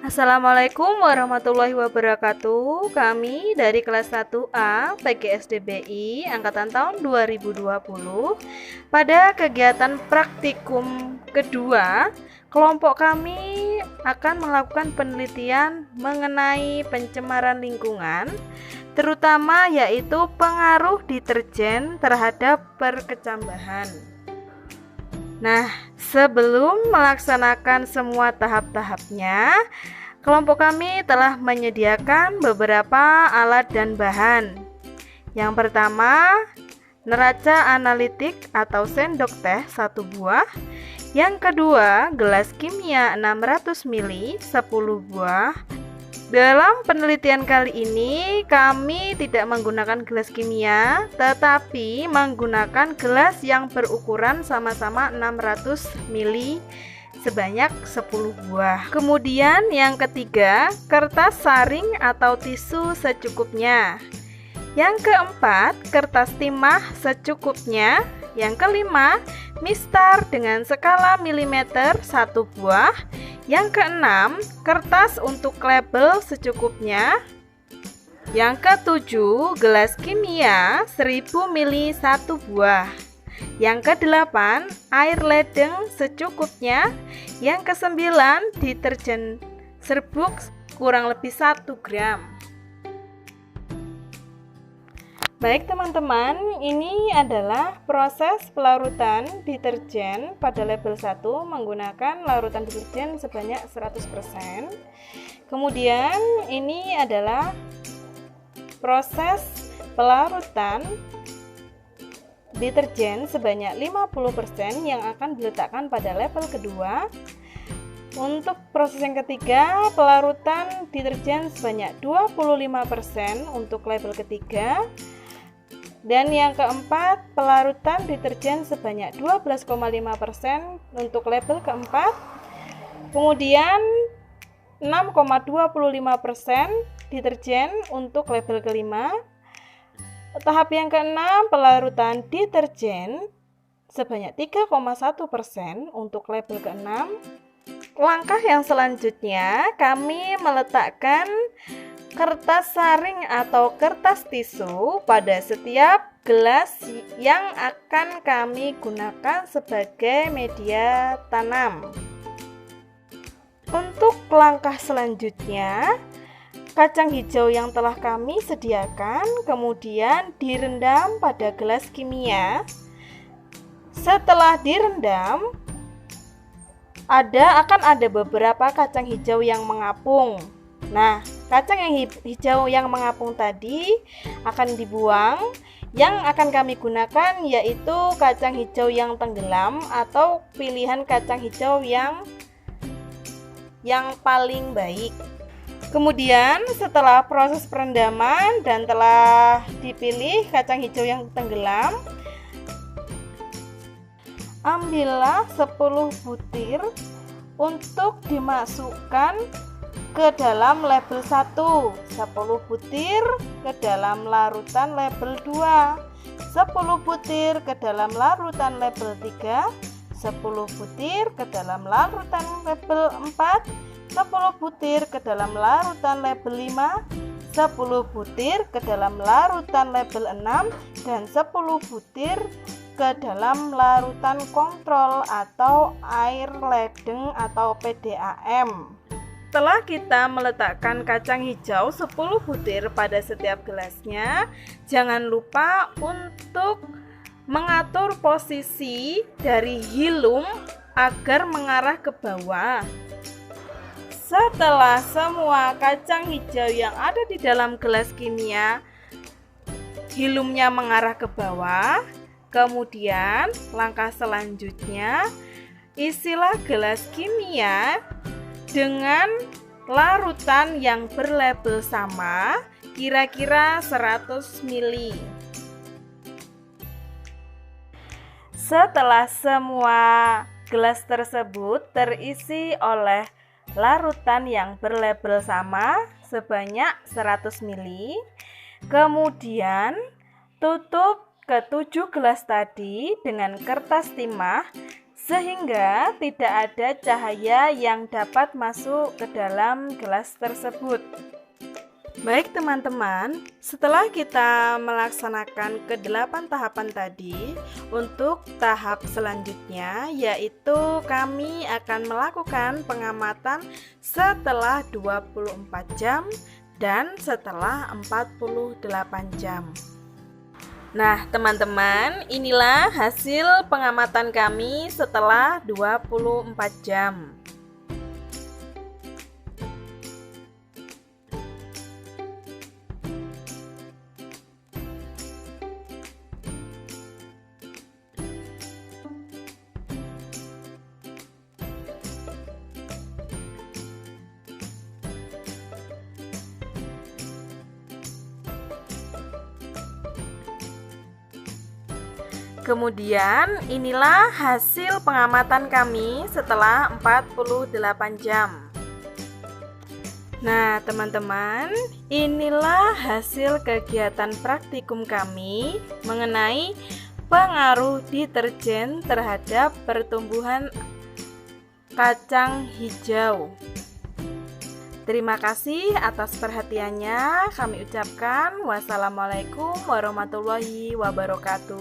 Assalamualaikum warahmatullahi wabarakatuh. Kami dari kelas 1A PGSDBI angkatan tahun 2020. Pada kegiatan praktikum kedua, kelompok kami akan melakukan penelitian mengenai pencemaran lingkungan, terutama yaitu pengaruh deterjen terhadap perkecambahan. Nah, sebelum melaksanakan semua tahap-tahapnya, kelompok kami telah menyediakan beberapa alat dan bahan. Yang pertama, neraca analitik atau sendok teh 1 buah. Yang kedua, gelas kimia 600 ml 10 buah. Dalam penelitian kali ini, kami tidak menggunakan gelas kimia, tetapi menggunakan gelas yang berukuran sama-sama 600 ml sebanyak 10 buah. Kemudian yang ketiga, kertas saring atau tisu secukupnya. Yang keempat, kertas timah secukupnya. Yang kelima, mistar dengan skala milimeter 1 buah. Yang keenam, kertas untuk label secukupnya. Yang ketujuh, gelas kimia 1000 ml 1 buah. Yang kedelapan, air ledeng secukupnya. Yang kesembilan, deterjen serbuk kurang lebih 1 gram. Baik teman-teman, ini adalah proses pelarutan deterjen pada label 1 menggunakan larutan deterjen sebanyak 100%. Kemudian ini adalah proses pelarutan deterjen sebanyak 50% yang akan diletakkan pada label kedua. Untuk proses yang ketiga, pelarutan deterjen sebanyak 25% untuk label ketiga. Dan yang keempat, pelarutan deterjen sebanyak 12,5% untuk label keempat. Kemudian 6,25% deterjen untuk label kelima. Tahap yang keenam, pelarutan deterjen sebanyak 3,1% untuk label keenam. Langkah yang selanjutnya, kami meletakkan kertas saring atau kertas tisu pada setiap gelas yang akan kami gunakan sebagai media tanam. Untuk langkah selanjutnya, kacang hijau yang telah kami sediakan kemudian direndam pada gelas kimia. Setelah direndam, akan ada beberapa kacang hijau yang mengapung. Nah, kacang yang hijau yang mengapung tadi akan dibuang. Yang akan kami gunakan yaitu kacang hijau yang tenggelam atau pilihan kacang hijau yang paling baik. Kemudian setelah proses perendaman dan telah dipilih kacang hijau yang tenggelam, ambillah 10 butir untuk dimasukkan ke dalam label 1, 10 butir ke dalam larutan label 2, 10 butir ke dalam larutan label 3, 10 butir ke dalam larutan label 4, 10 butir ke dalam larutan label 5, 10 butir ke dalam larutan label 6, dan 10 butir ke dalam larutan kontrol atau air ledeng atau PDAM. Setelah kita meletakkan kacang hijau 10 butir pada setiap gelasnya, jangan lupa untuk mengatur posisi dari hilum agar mengarah ke bawah. Setelah semua kacang hijau yang ada di dalam gelas kimia hilumnya mengarah ke bawah, kemudian langkah selanjutnya, isilah gelas kimia dengan larutan yang berlabel sama, kira-kira 100 ml. Setelah semua gelas tersebut terisi oleh larutan yang berlabel sama sebanyak 100 ml, kemudian tutup ke 7 gelas tadi dengan kertas timah sehingga tidak ada cahaya yang dapat masuk ke dalam gelas tersebut. Baik teman-teman, setelah kita melaksanakan ke-8 tahapan tadi, untuk tahap selanjutnya yaitu kami akan melakukan pengamatan setelah 24 jam dan setelah 48 jam. Nah teman-teman, inilah hasil pengamatan kami setelah 24 jam. Kemudian inilah hasil pengamatan kami setelah 48 jam. Nah teman-teman, inilah hasil kegiatan praktikum kami mengenai pengaruh deterjen terhadap pertumbuhan kacang hijau. Terima kasih atas perhatiannya. Kami ucapkan wassalamualaikum warahmatullahi wabarakatuh.